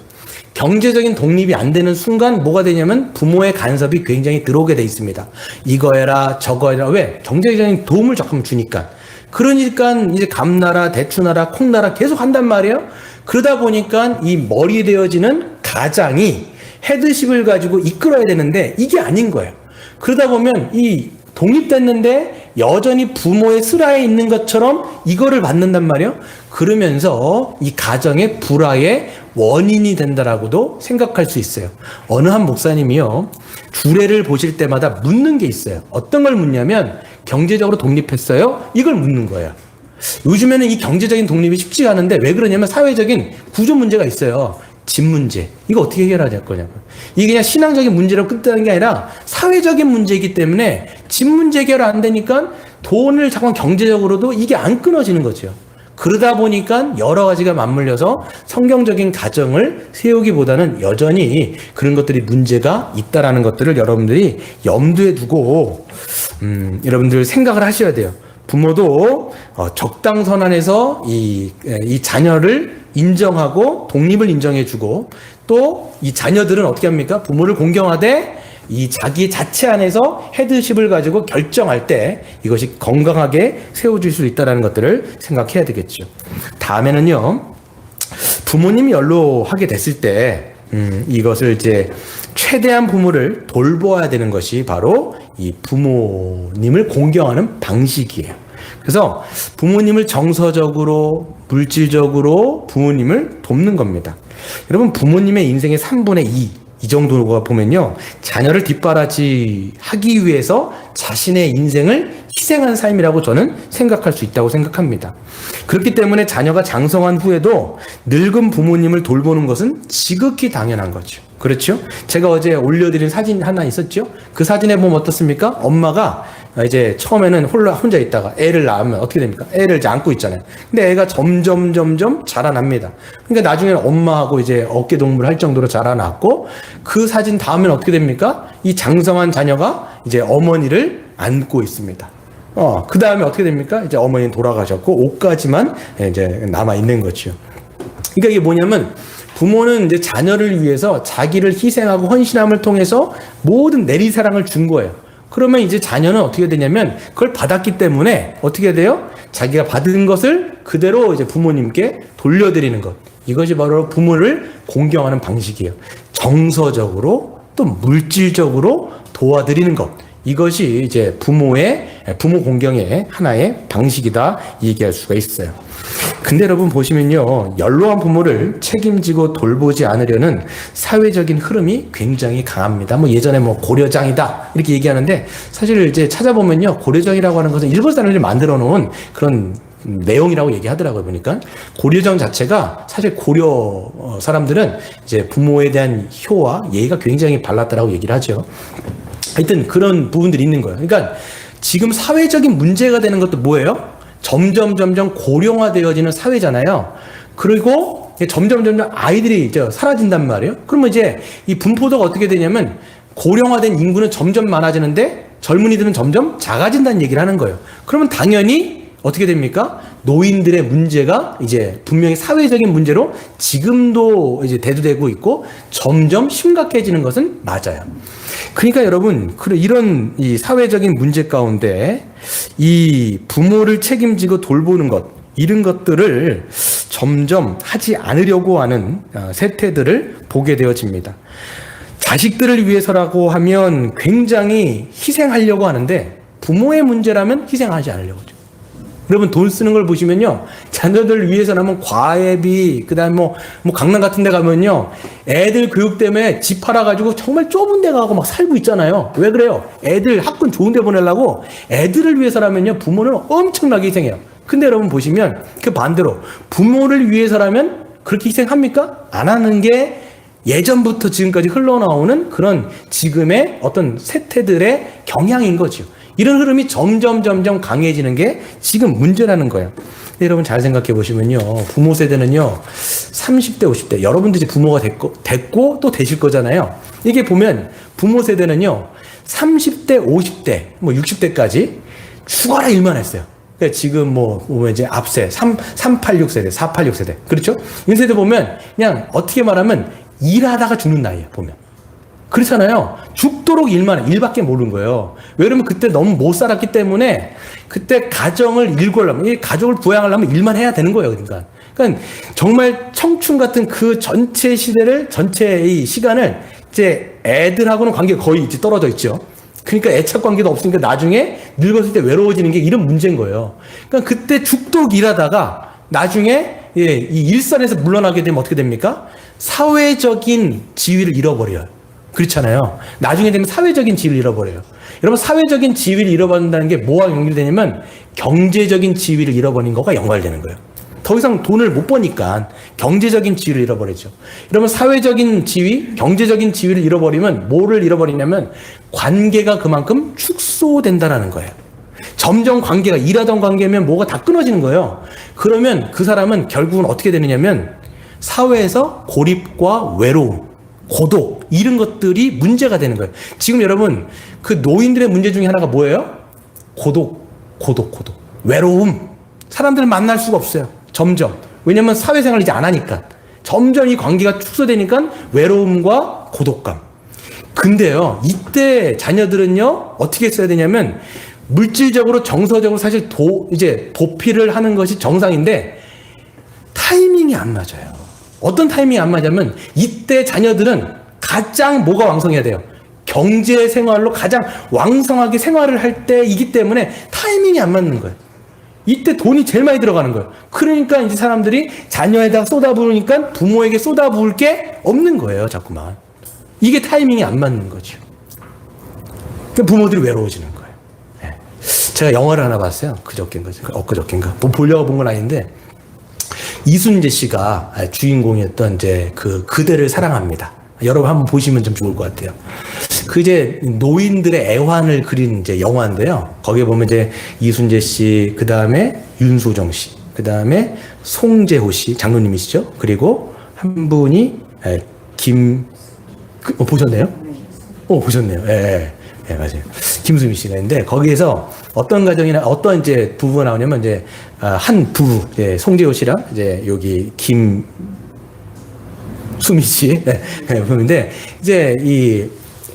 경제적인 독립이 안 되는 순간 뭐가 되냐면 부모의 간섭이 굉장히 들어오게 돼 있습니다. 이거 해라, 저거 해라. 왜? 경제적인 도움을 조금 주니까. 그러니까 이제 감나라, 대추나라, 콩나라 계속 한단 말이에요. 그러다 보니까 이 머리 되어지는 가장이 헤드십을 가지고 이끌어야 되는데 이게 아닌 거예요. 그러다 보면 이 독립됐는데 여전히 부모의 슬하에 있는 것처럼 이거를 받는단 말이에요. 그러면서 이 가정의 불화의 원인이 된다라고도 생각할 수 있어요. 어느 한 목사님이요, 주례를 보실 때마다 묻는 게 있어요. 어떤 걸 묻냐면 경제적으로 독립했어요? 이걸 묻는 거예요. 요즘에는 이 경제적인 독립이 쉽지가 않은데 왜 그러냐면 사회적인 구조 문제가 있어요. 집 문제. 이거 어떻게 해결할 거냐고. 이게 그냥 신앙적인 문제로 끝나는 게 아니라 사회적인 문제이기 때문에 집 문제 해결 안 되니까 돈을 잠깐 경제적으로도 이게 안 끊어지는 거죠. 그러다 보니까 여러 가지가 맞물려서 성경적인 가정을 세우기보다는 여전히 그런 것들이 문제가 있다라는 것들을 여러분들이 염두에 두고 여러분들 생각을 하셔야 돼요. 부모도 적당선 안에서 이 자녀를 인정하고 독립을 인정해주고 또 이 자녀들은 어떻게 합니까? 부모를 공경하되 이 자기 자체 안에서 헤드십을 가지고 결정할 때 이것이 건강하게 세워질 수 있다는 것들을 생각해야 되겠죠. 다음에는요, 부모님이 연로하게 됐을 때 이것을 이제 최대한 부모를 돌보아야 되는 것이 바로 이 부모님을 공경하는 방식이에요. 그래서 부모님을 정서적으로, 물질적으로 부모님을 돕는 겁니다. 여러분, 부모님의 인생의 3분의 2, 이 정도가 보면요, 자녀를 뒷바라지하기 위해서 자신의 인생을 희생한 삶이라고 저는 생각할 수 있다고 생각합니다. 그렇기 때문에 자녀가 장성한 후에도 늙은 부모님을 돌보는 것은 지극히 당연한 거죠. 그렇죠? 제가 어제 올려드린 사진 하나 있었죠? 그 사진에 보면 어떻습니까? 엄마가 이제 처음에는 혼자 있다가 애를 낳으면 어떻게 됩니까? 애를 이제 안고 있잖아요. 근데 애가 점점 자라납니다. 그러니까 나중에는 엄마하고 이제 어깨 동무를 할 정도로 자라났고, 그 사진 다음엔 어떻게 됩니까? 이 장성한 자녀가 이제 어머니를 안고 있습니다. 그 다음에 어떻게 됩니까? 이제 어머니는 돌아가셨고 옷까지만 이제 남아 있는 거죠. 그러니까 이게 뭐냐면 부모는 이제 자녀를 위해서 자기를 희생하고 헌신함을 통해서 모든 내리사랑을 준 거예요. 그러면 이제 자녀는 어떻게 되냐면 그걸 받았기 때문에 어떻게 돼요? 자기가 받은 것을 그대로 이제 부모님께 돌려드리는 것. 이것이 바로 부모를 공경하는 방식이에요. 정서적으로 또 물질적으로 도와드리는 것. 이것이 이제 부모 공경의 하나의 방식이다 얘기할 수가 있어요. 근데 여러분 보시면요, 연로한 부모를 책임지고 돌보지 않으려는 사회적인 흐름이 굉장히 강합니다. 예전에 고려장이다 이렇게 얘기하는데, 사실 이제 찾아보면요, 고려장이라고 하는 것은 일본 사람들이 만들어 놓은 그런 내용이라고 얘기하더라고요. 보니까 고려장 자체가 사실 고려 사람들은 이제 부모에 대한 효와 예의가 굉장히 발랐다라고 얘기를 하죠. 하여튼 그런 부분들이 있는 거예요. 그러니까 지금 사회적인 문제가 되는 것도 뭐예요? 점점 고령화되어지는 사회잖아요. 그리고 점점 아이들이 이제 사라진단 말이에요. 그러면 이제 이 분포도가 어떻게 되냐면 고령화된 인구는 점점 많아지는데 젊은이들은 점점 작아진다는 얘기를 하는 거예요. 그러면 당연히 어떻게 됩니까? 노인들의 문제가 이제 분명히 사회적인 문제로 지금도 이제 대두되고 있고 점점 심각해지는 것은 맞아요. 그러니까 여러분, 이런 이 사회적인 문제 가운데 이 부모를 책임지고 돌보는 것, 이런 것들을 점점 하지 않으려고 하는 세태들을 보게 되어집니다. 자식들을 위해서라고 하면 굉장히 희생하려고 하는데 부모의 문제라면 희생하지 않으려고 하죠. 여러분, 돈 쓰는 걸 보시면요, 자녀들 위해서라면 과외비, 그 다음에 강남 같은 데 가면요, 애들 교육 때문에 집 팔아가지고 정말 좁은 데 가고 막 살고 있잖아요. 왜 그래요? 애들 학군 좋은 데 보내려고 애들을 위해서라면요, 부모는 엄청나게 희생해요. 근데 여러분 보시면 그 반대로 부모를 위해서라면 그렇게 희생합니까? 안 하는 게 예전부터 지금까지 흘러나오는 그런 지금의 어떤 세태들의 경향인 거죠. 이런 흐름이 점점 강해지는 게 지금 문제라는 거예요. 여러분 잘 생각해 보시면요. 부모 세대는요. 30대, 50대. 여러분들이 부모가 됐고 또 되실 거잖아요. 이게 보면 부모 세대는요. 30대, 50대, 뭐 60대까지 죽어라 일만 했어요. 그러니까 지금 뭐 보면 이제 앞세 386 세대, 486 세대. 그렇죠? 이 세대 보면 그냥 어떻게 말하면 일하다가 죽는 나이에요, 보면. 그렇잖아요. 죽도록 일밖에 모르는 거예요. 왜냐면 그때 너무 못 살았기 때문에 그때 가정을 일구려면, 이 가족을 부양하려면 일만 해야 되는 거예요, 그러니까 정말 청춘 같은 그 전체 시대를, 전체의 시간을 이제 애들하고는 관계가 거의 이제 떨어져 있죠. 그러니까 애착 관계도 없으니까 나중에 늙었을 때 외로워지는 게 이런 문제인 거예요. 그러니까 그때 죽도록 일하다가 나중에 이 일선에서 물러나게 되면 어떻게 됩니까? 사회적인 지위를 잃어버려요. 그렇잖아요. 나중에 되면 사회적인 지위를 잃어버려요. 여러분, 사회적인 지위를 잃어버린다는 게 뭐와 연결되냐면 경제적인 지위를 잃어버린 거가 연관되는 거예요. 더 이상 돈을 못 버니까 경제적인 지위를 잃어버리죠. 여러분, 사회적인 지위, 경제적인 지위를 잃어버리면 뭐를 잃어버리냐면 관계가 그만큼 축소된다라는 거예요. 점점 관계가, 일하던 관계면 뭐가 다 끊어지는 거예요. 그러면 그 사람은 결국은 어떻게 되느냐면 사회에서 고립과 외로움, 고독, 이런 것들이 문제가 되는 거예요. 지금 여러분, 그 노인들의 문제 중에 하나가 뭐예요? 고독. 외로움. 사람들을 만날 수가 없어요. 점점. 왜냐면 사회생활을 이제 안 하니까. 점점 이 관계가 축소되니까 외로움과 고독감. 근데요, 이때 자녀들은요, 어떻게 써야 되냐면, 물질적으로, 정서적으로 사실 이제 도피를 하는 것이 정상인데, 타이밍이 안 맞아요. 어떤 타이밍이 안 맞냐면, 이때 자녀들은 가장 뭐가 왕성해야 돼요? 경제 생활로 가장 왕성하게 생활을 할 때이기 때문에 타이밍이 안 맞는 거예요. 이때 돈이 제일 많이 들어가는 거예요. 그러니까 이제 사람들이 자녀에다가 쏟아부으니까 부모에게 쏟아부을 게 없는 거예요, 자꾸만. 이게 타이밍이 안 맞는 거죠. 그러니까 부모들이 외로워지는 거예요. 네. 제가 영화를 하나 봤어요. 엊그저께인가. 뭐 보려고 본 건 아닌데, 이순재 씨가 주인공이었던 이제 그대를 사랑합니다. 여러분 한번 보시면 좀 좋을 것 같아요. 그 이제 노인들의 애환을 그린 이제 영화인데요. 거기에 보면 이제 이순재 씨, 그 다음에 윤소정 씨, 그 다음에 송재호 씨, 장로님이시죠. 그리고 한 분이 보셨네요? 보셨네요. 예, 맞아요. 김수미 씨가 있는데, 거기에서 어떤 가정이나 어떤 이제 부부가 나오냐면, 이제, 한 부부, 이제 송재호 씨랑 이제 여기 김수미 씨, 부부인데, 이제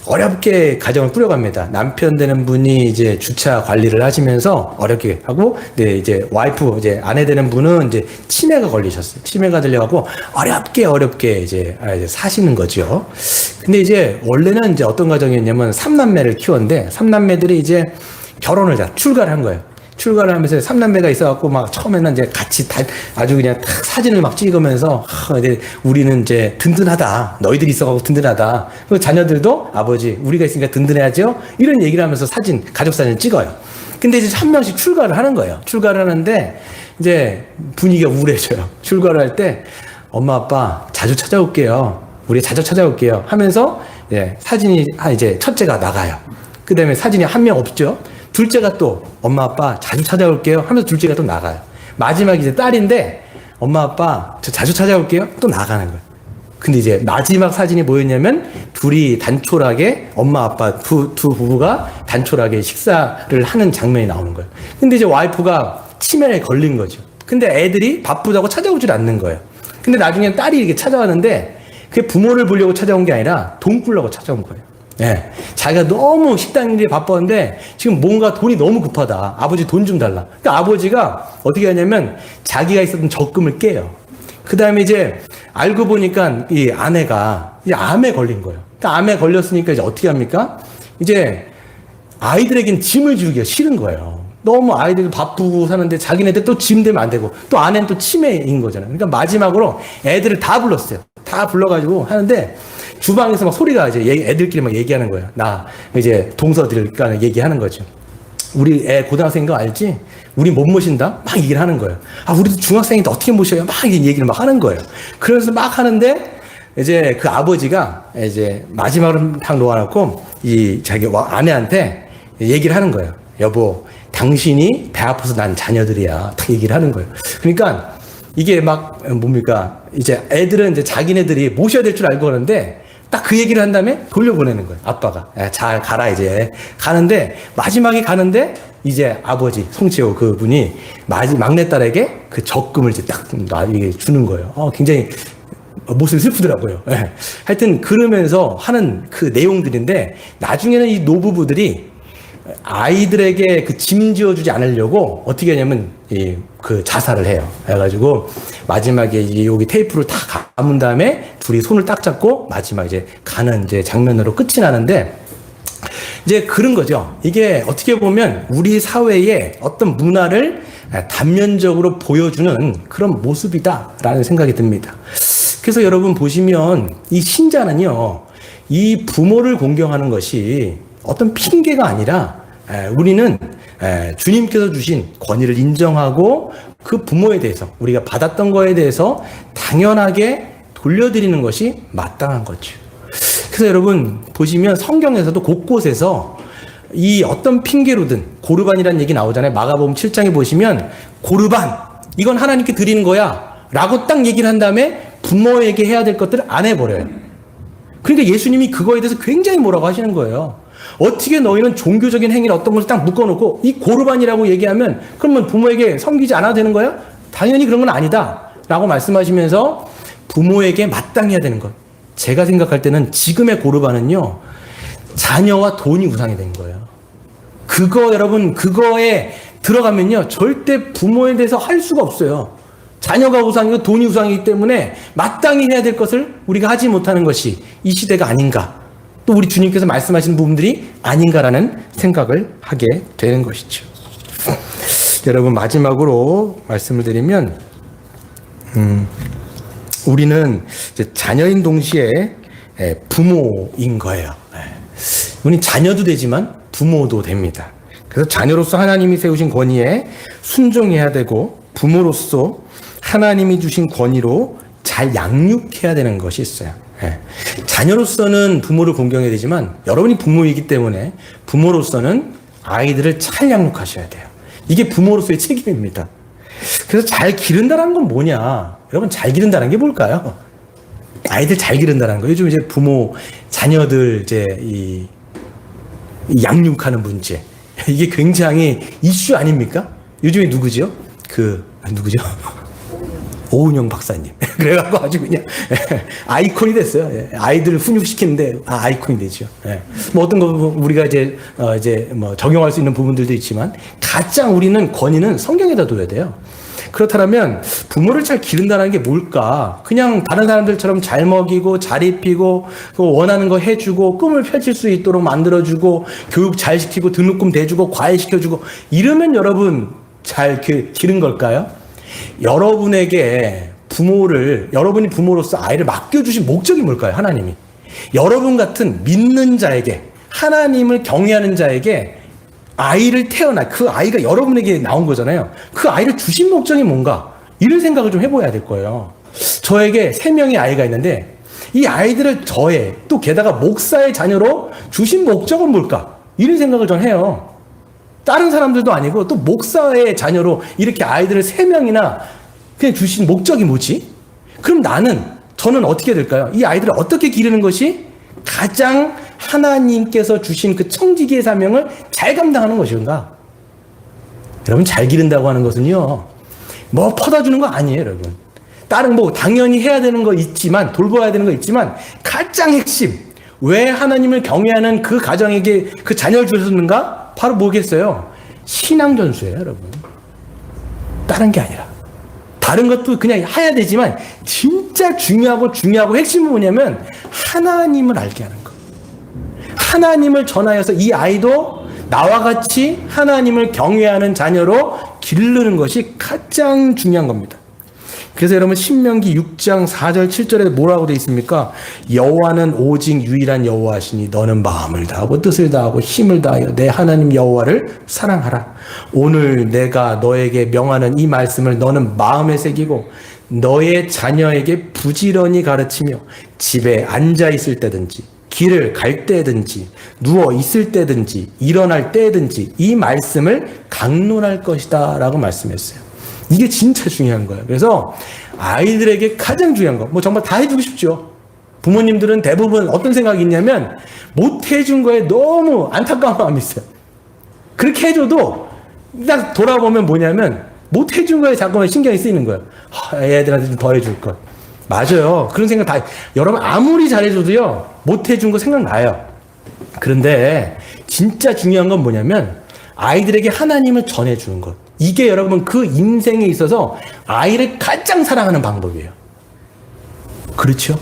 어렵게 가정을 꾸려갑니다. 남편 되는 분이 이제 주차 관리를 하시면서 어렵게 하고, 네, 이제 와이프, 이제 아내 되는 분은 이제 치매가 걸리셨어요. 치매가 들려갖고 어렵게 이제 사시는 거죠. 근데 이제 원래는 이제 어떤 가정이었냐면 3남매를 키웠는데 3남매들이 이제 결혼을 출가를 한 거예요. 출가를 하면서 3남매가 있어갖고 막 처음에는 이제 같이 아주 그냥 탁 사진을 막 찍으면서 이제 우리는 이제 든든하다. 너희들이 있어갖고 든든하다. 그리고 자녀들도 아버지 우리가 있으니까 든든해야죠. 이런 얘기를 하면서 가족 사진을 찍어요. 근데 이제 한 명씩 출가를 하는 거예요. 출가를 하는데 이제 분위기가 우울해져요. 출가를 할 때 엄마 아빠 자주 찾아올게요. 우리 자주 찾아올게요. 하면서 사진이 이제 첫째가 나가요. 그 다음에 사진이 한 명 없죠. 둘째가 또 엄마 아빠 자주 찾아올게요 하면서 둘째가 또 나가요. 마지막 이제 딸인데 엄마 아빠 저 자주 찾아올게요 또 나가는 거예요. 근데 이제 마지막 사진이 뭐였냐면 둘이 단촐하게 엄마 아빠 두 부부가 단촐하게 식사를 하는 장면이 나오는 거예요. 근데 이제 와이프가 치매에 걸린 거죠. 근데 애들이 바쁘다고 찾아오질 않는 거예요. 근데 나중에 딸이 이렇게 찾아왔는데 그게 부모를 보려고 찾아온 게 아니라 돈 꾸려고 찾아온 거예요. 예. 자기가 너무 식당 일에 바빴는데 지금 뭔가 돈이 너무 급하다. 아버지 돈 좀 달라. 그러니까 아버지가 어떻게 하냐면 자기가 있었던 적금을 깨요. 그 다음에 이제 알고 보니까 이 아내가 이제 암에 걸린 거예요. 그러니까 암에 걸렸으니까 이제 어떻게 합니까? 이제 아이들에겐 짐을 주기가 싫은 거예요. 너무 아이들 바쁘고 사는데 자기네들 또 짐 되면 안 되고 또 아내는 또 치매인 거잖아요. 그러니까 마지막으로 애들을 다 불렀어요. 다 불러가지고 하는데 주방에서 막 소리가 이제 애들끼리 막 얘기하는 거예요. 나 이제 동서들과 얘기하는 거죠. 우리 애 고등학생인 거 알지? 우리 못 모신다? 막 얘기를 하는 거예요. 우리도 중학생인데 어떻게 모셔요? 막 얘기를 막 하는 거예요. 그래서 막 하는데 이제 그 아버지가 이제 마지막으로 탁 놓아놓고 이 자기 아내한테 얘기를 하는 거예요. 여보, 당신이 배 아파서 난 자녀들이야. 딱 얘기를 하는 거예요. 그러니까 이게 막 뭡니까? 이제 애들은 이제 자기네들이 모셔야 될 줄 알고 그러는데 딱 그 얘기를 한 다음에 돌려보내는 거예요. 아빠가. 잘 가라 이제. 가는데 마지막에 가는데 이제 아버지 송채호 그분이 막내딸에게 그 적금을 이제 딱 주는 거예요. 굉장히 모습이 슬프더라고요. 하여튼 그러면서 하는 그 내용들인데 나중에는 이 노부부들이 아이들에게 그 짐지어주지 않으려고 어떻게 하냐면 그 자살을 해요. 해가지고 마지막에 여기 테이프를 다 감은 다음에 둘이 손을 딱 잡고 마지막 이제 가는 이제 장면으로 끝이 나는데 이제 그런 거죠. 이게 어떻게 보면 우리 사회의 어떤 문화를 단면적으로 보여주는 그런 모습이다라는 생각이 듭니다. 그래서 여러분 보시면 이 신자는요, 이 부모를 공경하는 것이 어떤 핑계가 아니라 우리는 주님께서 주신 권위를 인정하고 그 부모에 대해서 우리가 받았던 거에 대해서 당연하게 돌려드리는 것이 마땅한 거죠. 그래서 여러분 보시면 성경에서도 곳곳에서 이 어떤 핑계로든 고르반이라는 얘기 나오잖아요. 마가복음 7장에 보시면 고르반 이건 하나님께 드리는 거야 라고 딱 얘기를 한 다음에 부모에게 해야 될 것들을 안 해버려요. 그러니까 예수님이 그거에 대해서 굉장히 뭐라고 하시는 거예요. 어떻게 너희는 종교적인 행위를 어떤 것을 딱 묶어놓고 이 고르반이라고 얘기하면 그러면 부모에게 섬기지 않아도 되는 거야? 당연히 그런 건 아니다 라고 말씀하시면서 부모에게 마땅히 해야 되는 것. 제가 생각할 때는 지금의 고르반은요, 자녀와 돈이 우상이 된 거예요. 그거 여러분 그거에 들어가면요 절대 부모에 대해서 할 수가 없어요. 자녀가 우상이고 돈이 우상이기 때문에 마땅히 해야 될 것을 우리가 하지 못하는 것이 이 시대가 아닌가, 또 우리 주님께서 말씀하신 부분들이 아닌가라는 생각을 하게 되는 것이죠. 여러분 마지막으로 말씀을 드리면 우리는 이제 자녀인 동시에 부모인 거예요. 우리 자녀도 되지만 부모도 됩니다. 그래서 자녀로서 하나님이 세우신 권위에 순종해야 되고 부모로서 하나님이 주신 권위로 잘 양육해야 되는 것이 있어요. 자녀로서는 부모를 공경해야 되지만 여러분이 부모이기 때문에 부모로서는 아이들을 잘 양육하셔야 돼요. 이게 부모로서의 책임입니다. 그래서 잘 기른다는 건 뭐냐? 여러분 잘 기른다는 게 뭘까요? 아이들 잘 기른다는 거. 요즘 이제 부모 자녀들 이제 이 양육하는 문제 이게 굉장히 이슈 아닙니까? 요즘에 누구죠? 누구죠? 오은영 박사님. 그래갖고 아주 그냥 아이콘이 됐어요. 아이들을 훈육시키는데 아이콘이 되죠. 뭐 어떤 거 우리가 이제 뭐 적용할 수 있는 부분들도 있지만 가장 우리는 권위는 성경에다 둬야 돼요. 그렇다면 부모를 잘 기른다는 게 뭘까? 그냥 다른 사람들처럼 잘 먹이고 잘 입히고 원하는 거 해주고 꿈을 펼칠 수 있도록 만들어주고 교육 잘 시키고 등록금 대주고 과외 시켜주고 이러면 여러분 잘 기른 걸까요? 여러분에게 여러분이 부모로서 아이를 맡겨주신 목적이 뭘까요? 하나님이. 여러분 같은 믿는 자에게, 하나님을 경외하는 자에게 아이를 그 아이가 여러분에게 나온 거잖아요. 그 아이를 주신 목적이 뭔가? 이런 생각을 좀 해봐야 될 거예요. 저에게 3명의 아이가 있는데 이 아이들을 또 게다가 목사의 자녀로 주신 목적은 뭘까? 이런 생각을 좀 해요. 다른 사람들도 아니고 또 목사의 자녀로 이렇게 아이들을 3명이나 그냥 주신 목적이 뭐지? 그럼 저는 어떻게 될까요? 이 아이들을 어떻게 기르는 것이 가장 하나님께서 주신 그 청지기의 사명을 잘 감당하는 것인가? 여러분 잘 기른다고 하는 것은요 뭐 퍼다 주는 거 아니에요. 여러분 다른 당연히 해야 되는 거 있지만 돌봐야 되는 거 있지만 가장 핵심 왜 하나님을 경외하는 그 가정에게 그 자녀를 주셨는가? 바로 뭐겠어요? 신앙 전수예요. 여러분 다른 게 아니라 다른 것도 그냥 해야 되지만 진짜 중요하고 핵심은 뭐냐면 하나님을 알게 하는 거. 하나님을 전하여서 이 아이도 나와 같이 하나님을 경외하는 자녀로 기르는 것이 가장 중요한 겁니다. 그래서 여러분 신명기 6장 4절 7절에 뭐라고 되어 있습니까? 여호와는 오직 유일한 여호와시니 너는 마음을 다하고 뜻을 다하고 힘을 다하여 내 하나님 여호와를 사랑하라. 오늘 내가 너에게 명하는 이 말씀을 너는 마음에 새기고 너의 자녀에게 부지런히 가르치며 집에 앉아 있을 때든지 길을 갈 때든지 누워 있을 때든지 일어날 때든지 이 말씀을 강론할 것이다 라고 말씀했어요. 이게 진짜 중요한 거예요. 그래서 아이들에게 가장 중요한 거, 뭐 정말 다 해주고 싶죠. 부모님들은 대부분 어떤 생각이 있냐면 못 해준 거에 너무 안타까운 마음이 있어요. 그렇게 해줘도 딱 돌아보면 뭐냐면 못 해준 거에 자꾸만 신경이 쓰이는 거예요. 애들한테 좀 더 해줄 것. 맞아요. 그런 생각 다, 여러분 아무리 잘해줘도요, 못 해준 거 생각나요. 그런데 진짜 중요한 건 뭐냐면 아이들에게 하나님을 전해주는 것. 이게 여러분 그 인생에 있어서 아이를 가장 사랑하는 방법이에요. 그렇죠?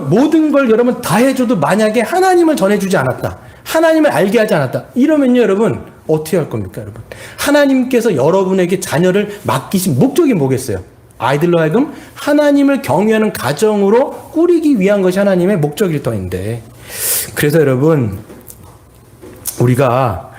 모든 걸 여러분 다 해줘도 만약에 하나님을 전해주지 않았다. 하나님을 알게 하지 않았다. 이러면요, 여러분, 어떻게 할 겁니까, 여러분? 하나님께서 여러분에게 자녀를 맡기신 목적이 뭐겠어요? 아이들로 하여금 하나님을 경외하는 가정으로 꾸리기 위한 것이 하나님의 목적일 터인데. 그래서 여러분, 우리가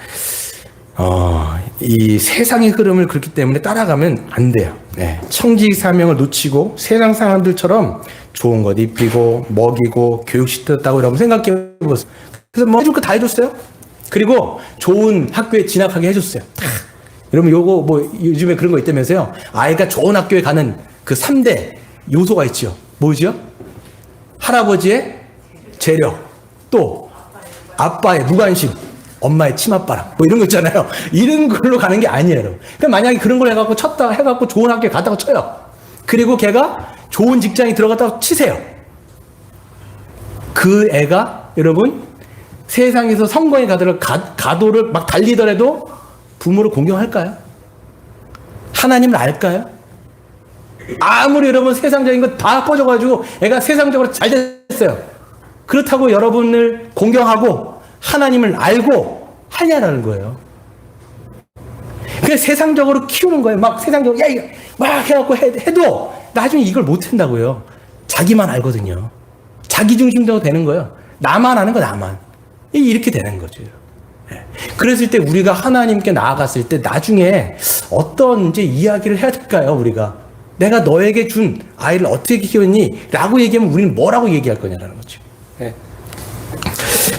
이 세상의 흐름을 그렇기 때문에 따라가면 안 돼요. 네. 청지기 사명을 놓치고 세상 사람들처럼 좋은 것 입히고 먹이고 교육시켰다고 여러분 생각해 보세요. 그래서 뭐 해줄 거 다 해줬어요. 그리고 좋은 학교에 진학하게 해줬어요. 여러분 요거 뭐 요즘에 그런 거 있다면서요. 아이가 좋은 학교에 가는 그 3대 요소가 있죠. 뭐죠? 할아버지의 재력, 또 아빠의 무관심, 엄마의 치맛바람, 뭐 이런 거 있잖아요. 이런 걸로 가는 게 아니에요, 여러분. 그러니까 만약에 그런 걸 해갖고 쳤다가 해갖고 좋은 학교에 갔다가 쳐요. 그리고 걔가 좋은 직장에 들어갔다가 치세요. 그 애가 여러분 세상에서 성공에 가도를 막 달리더라도 부모를 공경할까요? 하나님을 알까요? 아무리 여러분 세상적인 거 다 퍼져가지고 애가 세상적으로 잘 됐어요. 그렇다고 여러분을 공경하고 하나님을 알고 하냐라는 거예요. 그냥 세상적으로 키우는 거예요. 막 세상적으로 막 해갖고 해도 나중에 이걸 못 한다고요. 자기만 알거든요. 자기 중심적으로 되는 거예요. 나만 아는 거 나만. 이렇게 되는 거죠. 그랬을 때 우리가 하나님께 나아갔을 때 나중에 어떤 이제 이야기를 해야 될까요? 우리가 내가 너에게 준 아이를 어떻게 키웠니? 라고 얘기하면 우리는 뭐라고 얘기할 거냐라는 거죠.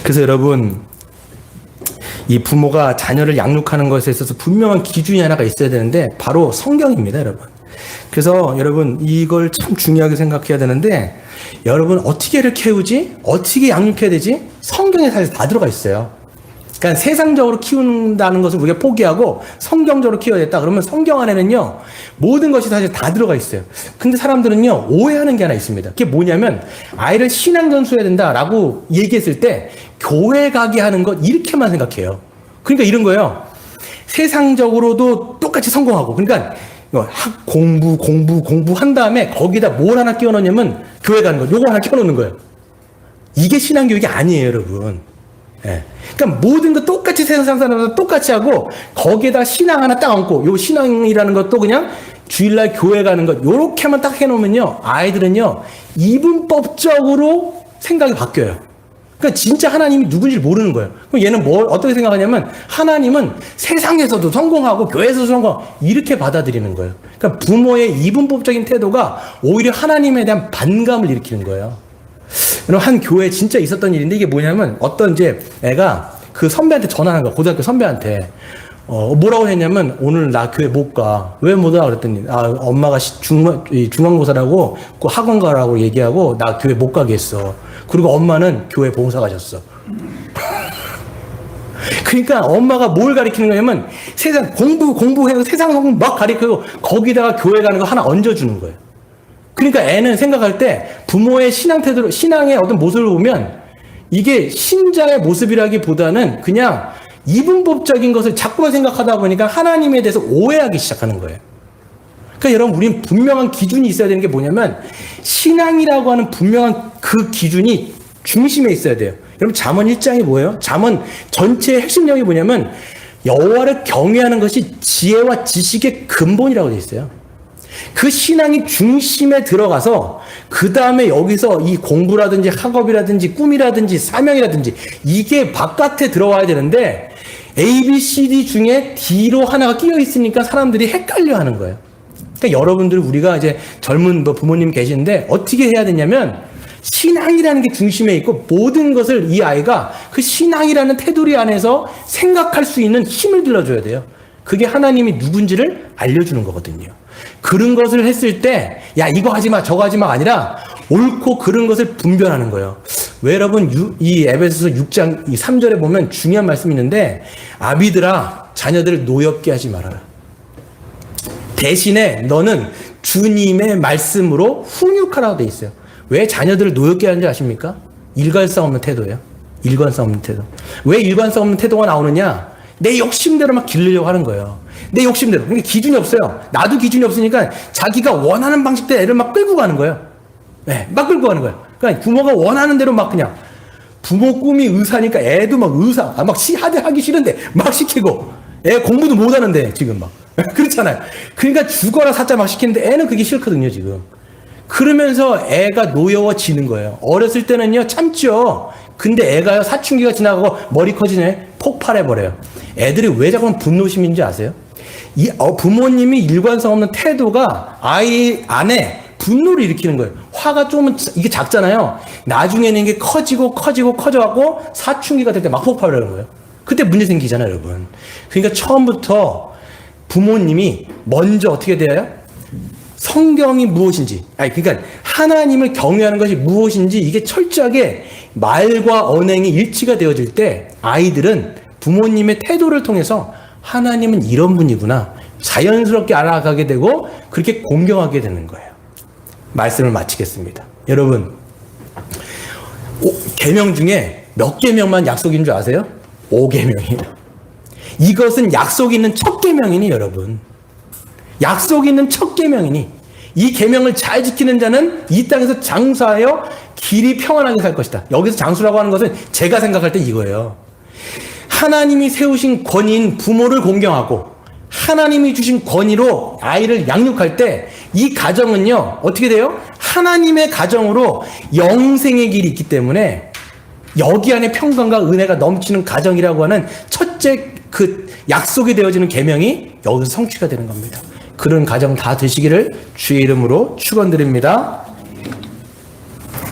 그래서 여러분 이 부모가 자녀를 양육하는 것에 있어서 분명한 기준이 하나가 있어야 되는데 바로 성경입니다, 여러분. 그래서 여러분 이걸 참 중요하게 생각해야 되는데 여러분 어떻게 애를 키우지? 어떻게 양육해야 되지? 성경에 사실 다 들어가 있어요. 그러니까 세상적으로 키운다는 것을 우리가 포기하고 성경적으로 키워야겠다. 그러면 성경 안에는요 모든 것이 사실 다 들어가 있어요. 근데 사람들은요 오해하는 게 하나 있습니다. 그게 뭐냐면 아이를 신앙 전수해야 된다라고 얘기했을 때 교회 가게 하는 것 이렇게만 생각해요. 그러니까 이런 거예요. 세상적으로도 똑같이 성공하고 그러니까 공부 한 다음에 거기다 뭘 하나 끼워 넣냐면 교회 가는 거 요거 하나 끼워 넣는 거예요. 이게 신앙 교육이 아니에요, 여러분. 예. 그러니까 모든 거 똑같이 세상 사람들 똑같이 하고 거기에다 신앙 하나 딱 얹고 요 신앙이라는 것도 그냥 주일날 교회 가는 것 요렇게만 딱 해놓으면요 아이들은요 이분법적으로 생각이 바뀌어요. 그러니까 진짜 하나님이 누군지 모르는 거예요. 그럼 얘는 어떻게 생각하냐면 하나님은 세상에서도 성공하고 교회에서도 성공 이렇게 받아들이는 거예요. 그러니까 부모의 이분법적인 태도가 오히려 하나님에 대한 반감을 일으키는 거예요. 여러분 한 교회에 진짜 있었던 일인데 이게 뭐냐면 어떤 이제 애가 그 선배한테 전화한 거야. 고등학교 선배한테 뭐라고 했냐면 오늘 나 교회 못 가. 왜 못 와? 그랬더니 엄마가 중간고사라고 그 학원 가라고 얘기하고 나 교회 못 가게 했어. 그리고 엄마는 교회 봉사 가셨어. 그러니까 엄마가 뭘 가르치는 거냐면 세상 공부해서 세상 성공 막 가르치고 거기다가 교회 가는 거 하나 얹어주는 거예요. 그러니까 애는 생각할 때 부모의 신앙 태도로 신앙의 어떤 모습을 보면 이게 신자의 모습이라기보다는 그냥 이분법적인 것을 자꾸만 생각하다 보니까 하나님에 대해서 오해하기 시작하는 거예요. 그러니까 여러분 우리는 분명한 기준이 있어야 되는 게 뭐냐면 신앙이라고 하는 분명한 그 기준이 중심에 있어야 돼요. 여러분 잠언 1장이 뭐예요? 잠언 전체의 핵심 내용이 뭐냐면 여호와를 경외하는 것이 지혜와 지식의 근본이라고 되어 있어요. 그 신앙이 중심에 들어가서 그 다음에 여기서 이 공부라든지 학업이라든지 꿈이라든지 사명이라든지 이게 바깥에 들어와야 되는데 A, B, C, D 중에 D로 하나가 끼어 있으니까 사람들이 헷갈려 하는 거예요. 그러니까 여러분들 우리가 이제 젊은 부모님 계시는데 어떻게 해야 되냐면 신앙이라는 게 중심에 있고 모든 것을 이 아이가 그 신앙이라는 테두리 안에서 생각할 수 있는 힘을 들어줘야 돼요. 그게 하나님이 누군지를 알려주는 거거든요. 그런 것을 했을 때, 야, 이거 하지 마, 저거 하지 마, 아니라 옳고 그른 것을 분별하는 거예요. 왜 여러분, 이 에베소서 6장 3절에 보면 중요한 말씀이 있는데, 아비들아, 자녀들을 노엽게 하지 말아라. 대신에 너는 주님의 말씀으로 훈육하라고 돼 있어요. 왜 자녀들을 노엽게 하는지 아십니까? 일관성 없는 태도예요. 일관성 없는 태도. 왜 일관성 없는 태도가 나오느냐? 내 욕심대로 막 기르려고 하는 거예요. 내 욕심대로. 그러니까 기준이 없어요. 나도 기준이 없으니까 자기가 원하는 방식대로 애를 막 끌고 가는 거예요. 네, 막 끌고 가는 거예요. 그러니까 부모가 원하는 대로 막 그냥 부모 꿈이 의사니까 애도 막 의사, 막 하기 싫은데 막 시키고 애 공부도 못 하는데 지금 막 그렇잖아요. 그러니까 죽어라 사자 막 시키는데 애는 그게 싫거든요 지금. 그러면서 애가 노여워지는 거예요. 어렸을 때는요 참죠. 근데 애가요 사춘기가 지나가고 머리 커지네 폭발해버려요. 애들이 왜 자꾸 분노심인지 아세요? 이 부모님이 일관성 없는 태도가 아이 안에 분노를 일으키는 거예요. 화가 조금 이게 작잖아요. 나중에는 이게 커져갖고 사춘기가 될 때 막 폭발을 하는 거예요. 그때 문제 생기잖아요, 여러분. 그러니까 처음부터 부모님이 먼저 어떻게 돼요? 성경이 무엇인지, 그러니까 하나님을 경외하는 것이 무엇인지 이게 철저하게 말과 언행이 일치가 되어질 때 아이들은 부모님의 태도를 통해서 하나님은 이런 분이구나 자연스럽게 알아가게 되고 그렇게 공경하게 되는 거예요. 말씀을 마치겠습니다. 여러분, 계명 중에 몇 계명만 약속인 줄 아세요? 5계명이에요. 이것은 약속 있는 첫 계명이니 여러분. 약속 있는 첫 계명이니 이 계명을 잘 지키는 자는 이 땅에서 장수하여 길이 평안하게 살 것이다. 여기서 장수라고 하는 것은 제가 생각할 때 이거예요. 하나님이 세우신 권위인 부모를 공경하고 하나님이 주신 권위로 아이를 양육할 때 이 가정은요 어떻게 돼요? 하나님의 가정으로 영생의 길이 있기 때문에 여기 안에 평강과 은혜가 넘치는 가정이라고 하는 첫째 그 약속이 되어지는 계명이 여기서 성취가 되는 겁니다. 그런 가정 다 되시기를 주의 이름으로 축원드립니다.